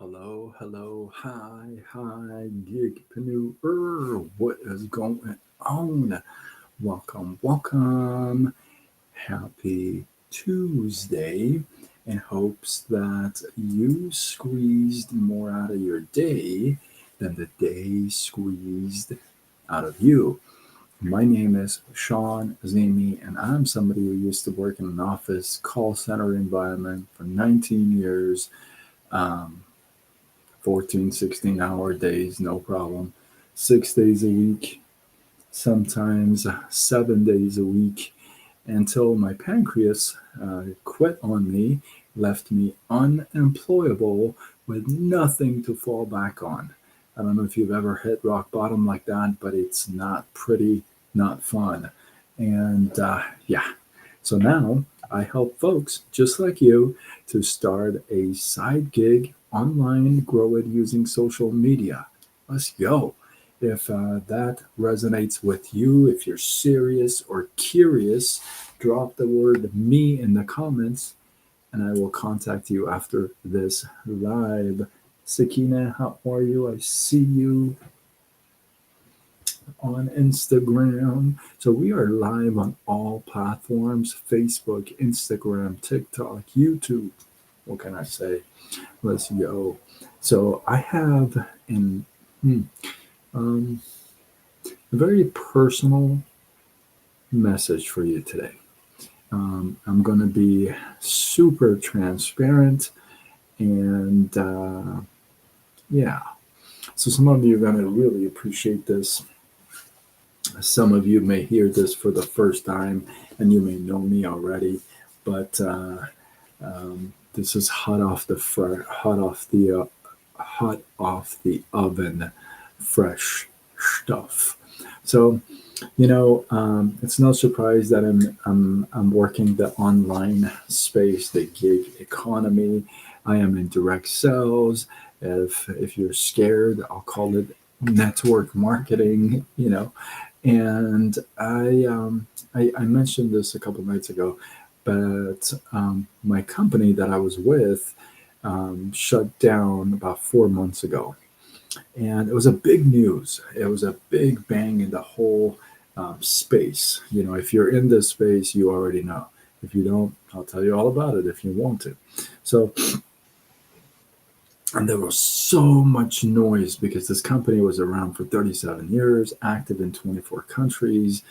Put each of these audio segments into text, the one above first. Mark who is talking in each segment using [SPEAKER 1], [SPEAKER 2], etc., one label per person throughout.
[SPEAKER 1] Hello, hello, hi, gigpreneur. What is going on? Welcome. Happy Tuesday, and hopes that you squeezed more out of your day than the day squeezed out of you. My name is Sean Zimi, and I'm somebody who used to work in an office call center environment for 19 years. Um, 14, 16-hour days, no problem. 6 days a week, sometimes 7 days a week, until my pancreas quit on me, left me unemployable with nothing to fall back on. I don't know if you've ever hit rock bottom like that, but it's not pretty, not fun. And yeah, so now I help folks just like you to start a side gig online, grow it using social media. Let's go. If that resonates with you, if you're serious or curious, drop the word me in the comments and I will contact you after this live. Sakina, how are you? I see you on Instagram. So we are live on all platforms: Facebook, Instagram, TikTok, YouTube. What can I say? Let's go. So I have an, um, a very personal message for you today. I'm going to be super transparent and yeah. So some of you are going to really appreciate this. Some of you may hear this for the first time, and you may know me already, but this is hot off the oven, fresh stuff. So it's no surprise that I'm working the online space, the gig economy. I am in direct sales. If you're scared, I'll call it network marketing. And I mentioned this a couple nights ago, but my company that I was with shut down about 4 months ago, and it was a big news. It was a big bang in the whole space. If you're in this space, you already know. If you don't, I'll tell you all about it if you want to. So, and there was so much noise because this company was around for 37 years, active in 24 countries,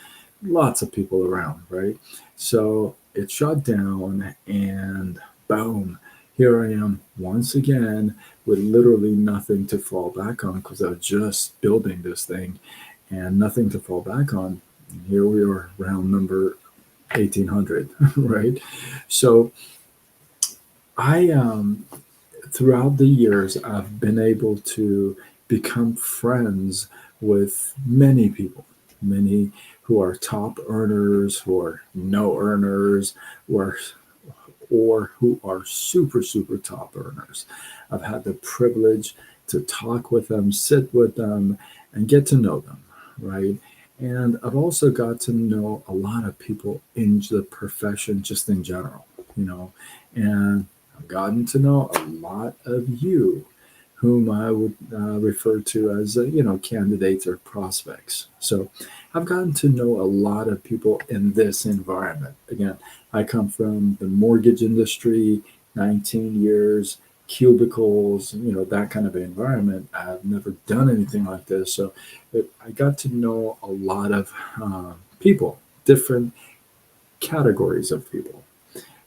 [SPEAKER 1] lots of people around, right? So it shut down, and boom, here I am once again with literally nothing to fall back on because I was just building this thing and nothing to fall back on. And here we are, round number 1800, right? So I throughout the years, I've been able to become friends with many people, many who are top earners, who are no earners, or who are super, super top earners. I've had the privilege to talk with them, sit with them, and get to know them, right? And I've also got to know a lot of people in the profession just in general, and I've gotten to know a lot of you, whom I would refer to as, candidates or prospects. So I've gotten to know a lot of people in this environment. Again, I come from the mortgage industry, 19 years, cubicles, that kind of environment. I've never done anything like this. So I got to know a lot of people, different categories of people.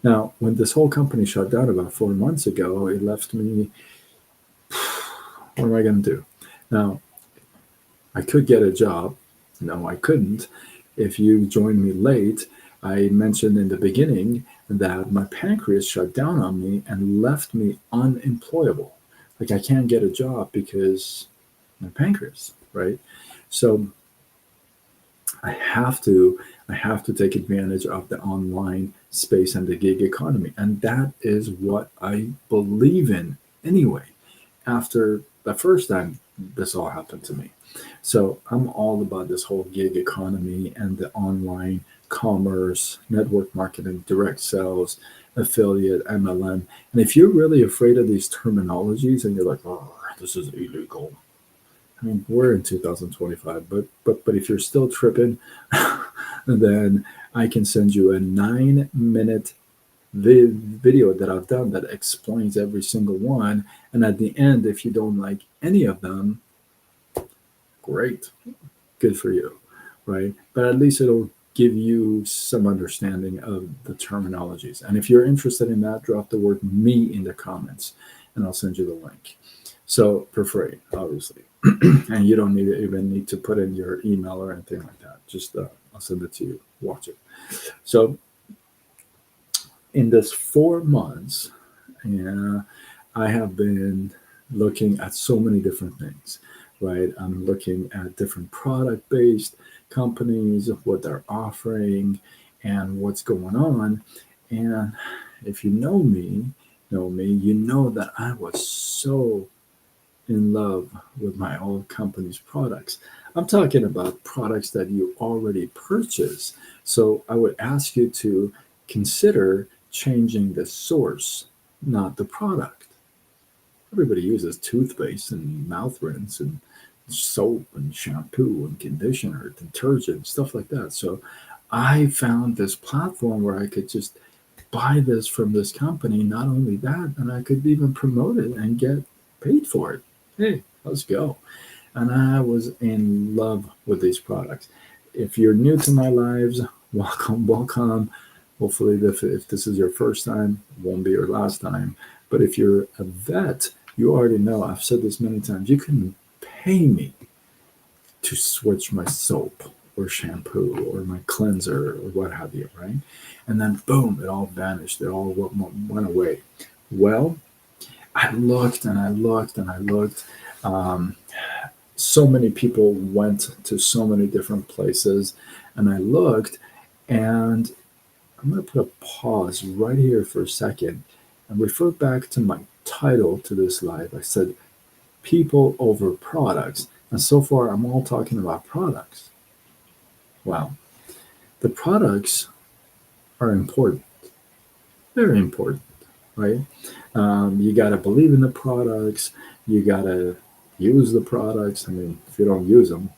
[SPEAKER 1] Now, when this whole company shut down about 4 months ago, it left me, what am I going to do? Now, I could get a job. No, I couldn't. If you joined me late, I mentioned in the beginning that my pancreas shut down on me and left me unemployable. Like I can't get a job because my pancreas, right? So I have to I have to take advantage of the online space and the gig economy. And that is what I believe in anyway, after the first time this all happened to me. So I'm all about this whole gig economy and the online commerce, network marketing, direct sales, affiliate, MLM. And if you're really afraid of these terminologies and you're like, oh, this is illegal. I mean, we're in 2025, but if you're still tripping, then I can send you a 9 minute video that I've done that explains every single one. And at the end, if you don't like any of them, great, good for you, right? But at least it'll give you some understanding of the terminologies. And if you're interested in that, drop the word me in the comments and I'll send you the link. So for free, obviously. And you don't even need to put in your email or anything like that. Just I'll send it to you. Watch it. So in this 4 months, yeah, I have been looking at so many different things, right? I'm looking at different product based companies, what they're offering, and what's going on. And if you know me, you know that I was so in love with my old company's products. I'm talking about products that you already purchase. So I would ask you to consider changing the source, not the product. Everybody uses toothpaste and mouth rinse and soap and shampoo and conditioner, detergent, stuff like that. So I found this platform where I could just buy this from this company. Not only that, and I could even promote it and get paid for it. Hey, let's go. And I was in love with these products. If you're new to my lives, welcome, welcome. Hopefully, if this is your first time, it won't be your last time. But if you're a vet, you already know, I've said this many times, you can pay me to switch my soap or shampoo or my cleanser or what have you, right? And then boom, it all vanished. It all went away. Well, I looked and I looked and I looked. Um, so many people went to so many different places, and I looked, and I'm going to put a pause right here for a second and refer back to my title to this live. I said, people over products. And so far, I'm all talking about products. Wow. The products are important, very important, right? You got to believe in the products. You got to use the products. I mean, if you don't use them,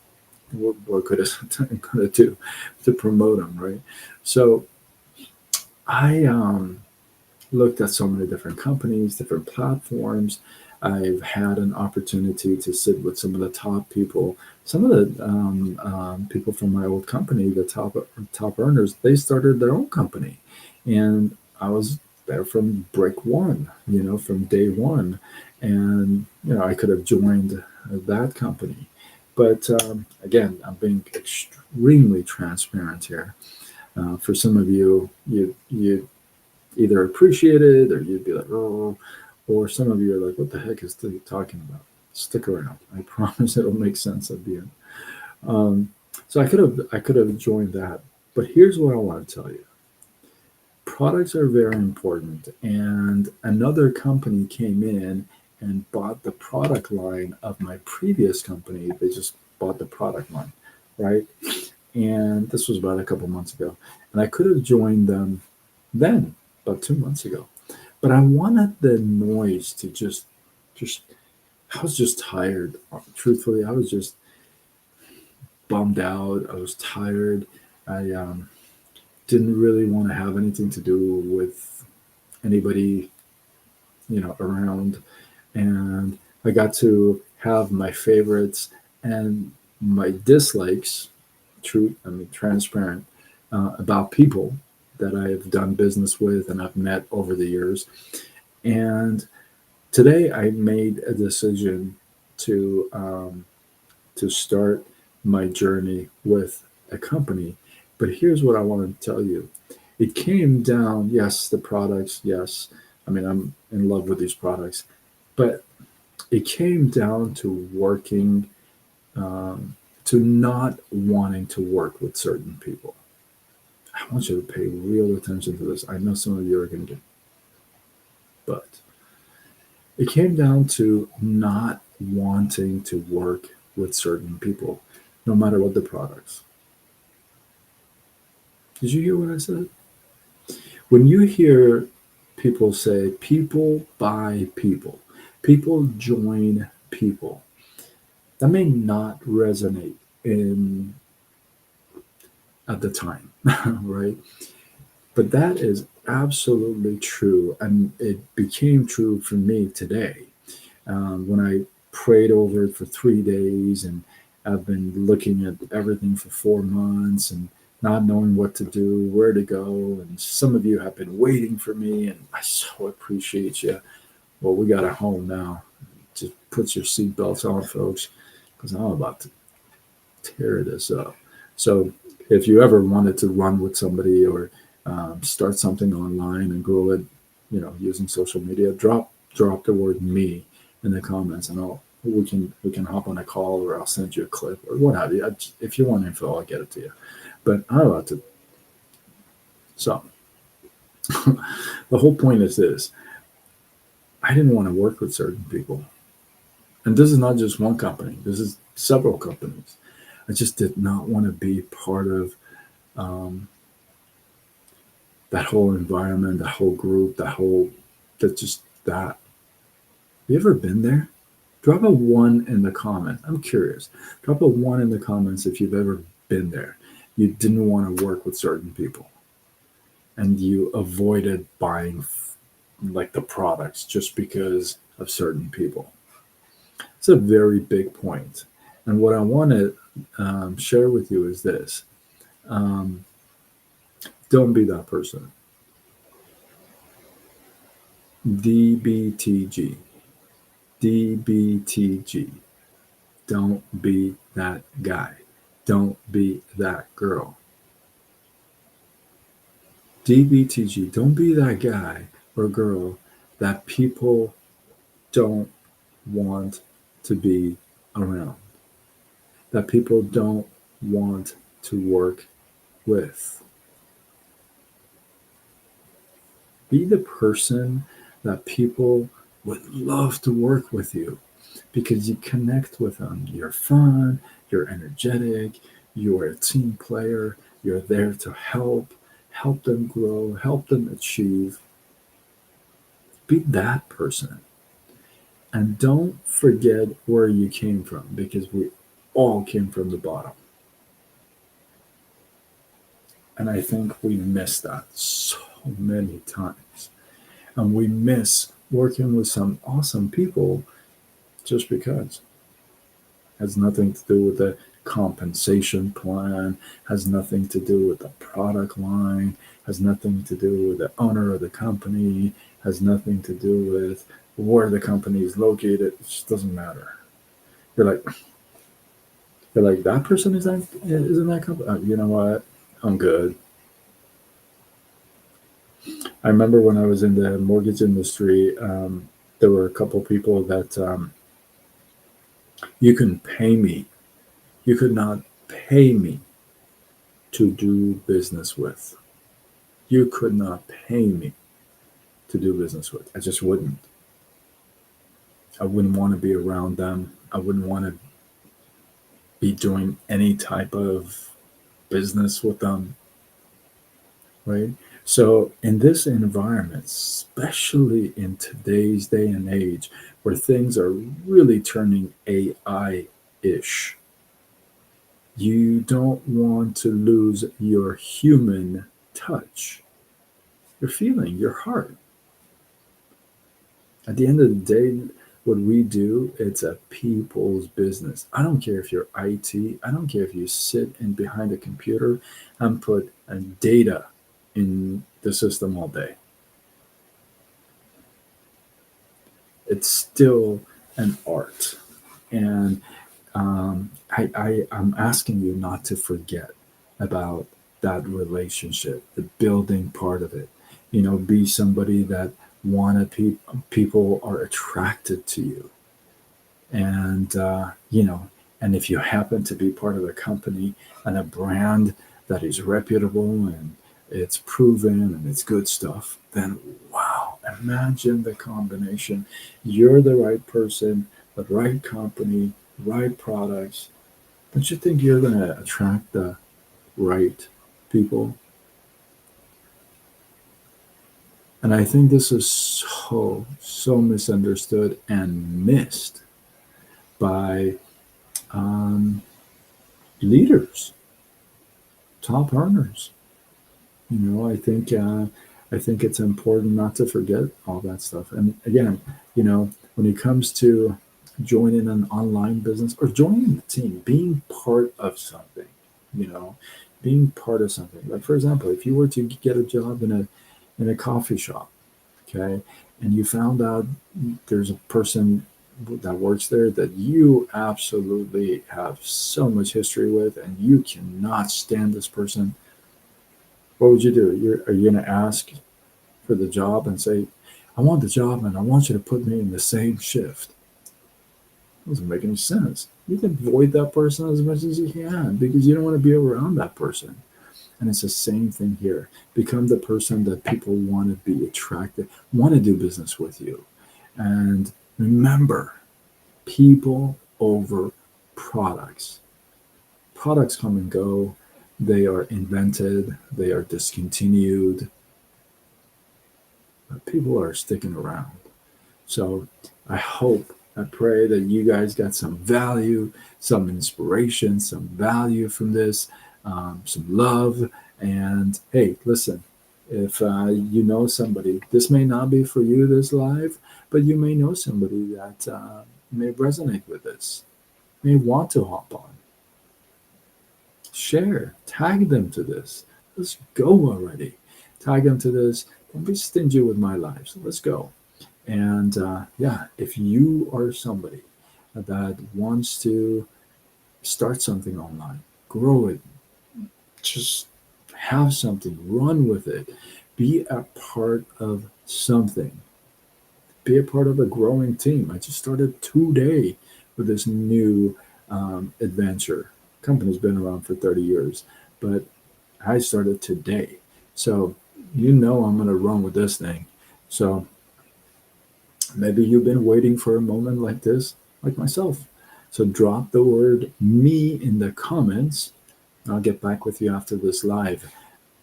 [SPEAKER 1] what could it going to do to promote them, right? So I looked at so many different companies, different platforms. I've had an opportunity to sit with some of the top people. Some of the people from my old company, the top earners, they started their own company, and I was there from brick one, from day one, and I could have joined that company, but again, I'm being extremely transparent here. For some of you, you either appreciate it or you'd be like, oh, or some of you are like, what the heck is he talking about? Stick around. I promise it'll make sense at the end. So I could have joined that. But here's what I want to tell you. Products are very important. And another company came in and bought the product line of my previous company. They just bought the product line, right? And this was about a couple months ago. And I could have joined them then, about 2 months ago. But I wanted the noise to just, I was just tired. Truthfully, I was just bummed out. I was tired. I didn't really want to have anything to do with anybody, around. And I got to have my favorites and my dislikes, transparent, about people that I've done business with and I've met over the years. And today I made a decision to start my journey with a company. But here's what I want to tell you. It came down, yes, the products, yes. I mean, I'm in love with these products, but it came down to working, to not wanting to work with certain people. I want you to pay real attention to this. I know some of you are going to get, but it came down to not wanting to work with certain people, no matter what the products. Did you hear what I said? When you hear people say people buy people, people join people. That may not resonate in at the time, right? But that is absolutely true, and it became true for me today when I prayed over it for 3 days, and I've been looking at everything for 4 months and not knowing what to do, where to go. And some of you have been waiting for me, and I so appreciate you. Well, we got a home now. Just put your seatbelts on, folks, because I'm about to tear this up. So, if you ever wanted to run with somebody or start something online and grow it, using social media, drop the word "me" in the comments, and we can hop on a call, or I'll send you a clip or what have you. If you want info, I'll get it to you. But I'm about to. So the whole point is this: I didn't want to work with certain people, and this is not just one company. This is several companies. I just did not want to be part of um, that whole environment, that whole group, that. You ever been there? Drop a one in the comment. I'm curious. Drop a one in the comments if you've ever been there. You didn't want to work with certain people, and you avoided buying like the products just because of certain people. It's a very big point. And what I want to share with you is this: um, don't be that person. DBTG. DBTG. Don't be that guy. Don't be that girl. DBTG. Don't be that guy or girl that people don't want to be around, that people don't want to work with. Be the person that people would love to work with you because you connect with them. You're fun, you're energetic, you're a team player, you're there to help them grow, help them achieve. Be that person. And don't forget where you came from because we all came from the bottom. And I think we miss that so many times. And we miss working with some awesome people just because. Has nothing to do with the compensation plan, has nothing to do with the product line, has nothing to do with the owner of the company, has nothing to do with where the company is located. It just doesn't matter. You're like, that person isn't that company. You know what? I'm good. I remember when I was in the mortgage industry, there were a couple people that you couldn't pay me. You could not pay me to do business with. You could not pay me to do business with. I just wouldn't. I wouldn't want to be around them. I wouldn't want to be doing any type of business with them, right? So, in this environment, especially in today's day and age, where things are really turning AI ish, you don't want to lose your human touch, your feeling, your heart. At the end of the day, what we do, it's a people's business. I don't care if you're IT. I don't care if you sit in behind a computer and put data in the system all day. It's still an art. And I'm asking you not to forget about that relationship, the building part of it. Be somebody that people are attracted to you, and and if you happen to be part of a company and a brand that is reputable and it's proven and it's good stuff, then wow, imagine the combination. You're the right person, the right company, right products. Don't you think you're going to attract the right people? And I think this is so misunderstood and missed by um, leaders, top earners. I think it's important not to forget all that stuff. And again, when it comes to joining an online business or joining the team, being part of something, you know, being part of something. Like for example, if you were to get a job in a coffee shop, okay, and you found out there's a person that works there that you absolutely have so much history with, and you cannot stand this person, what would you do? Are you going to ask for the job and say, I want the job and I want you to put me in the same shift? It doesn't make any sense. You can avoid that person as much as you can because you don't want to be around that person. And it's the same thing here. Become the person that people want to be attracted, want to do business with you. And remember, people over products. Products come and go. They are invented. They are discontinued. But people are sticking around. So I pray that you guys got some value, some inspiration, some value from this, some love. And hey, listen, if you know somebody, this may not be for you, this live, but you may know somebody that may resonate with this, may want to hop on. Share, tag them to this. Let's go already. Tag them to this. Don't be stingy with my life. So let's go. And yeah, if you are somebody that wants to start something online, grow it, just have something, run with it, be a part of something, be a part of a growing team. I just started today with this new adventure. Company's been around for 30 years, but I started today. So I'm going to run with this thing. So maybe you've been waiting for a moment like this, like myself. So drop the word me in the comments. I'll get back with you after this live.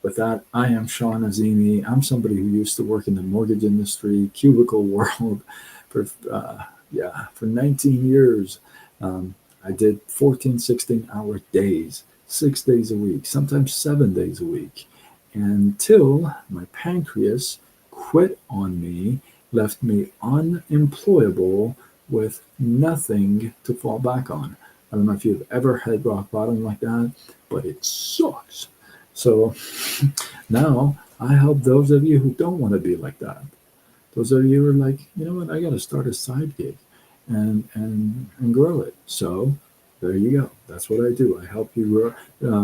[SPEAKER 1] With that, I am Sean Azimi. I'm somebody who used to work in the mortgage industry, cubicle world for, for 19 years. I did 14, 16-hour days, 6 days a week, sometimes 7 days a week, until my pancreas quit on me, left me unemployable with nothing to fall back on. I don't know if you've ever had rock bottom like that, but it sucks. So now I help those of you who don't want to be like that. Those of you who are like, you know what, I got to start a side gig and grow it. So there you go. That's what I do. I help you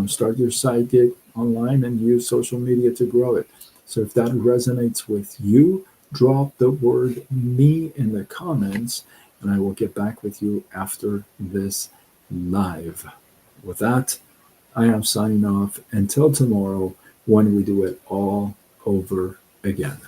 [SPEAKER 1] start your side gig online and use social media to grow it. So if that resonates with you, drop the word me in the comments and I will get back with you after this live. With that, I am signing off until tomorrow when we do it all over again.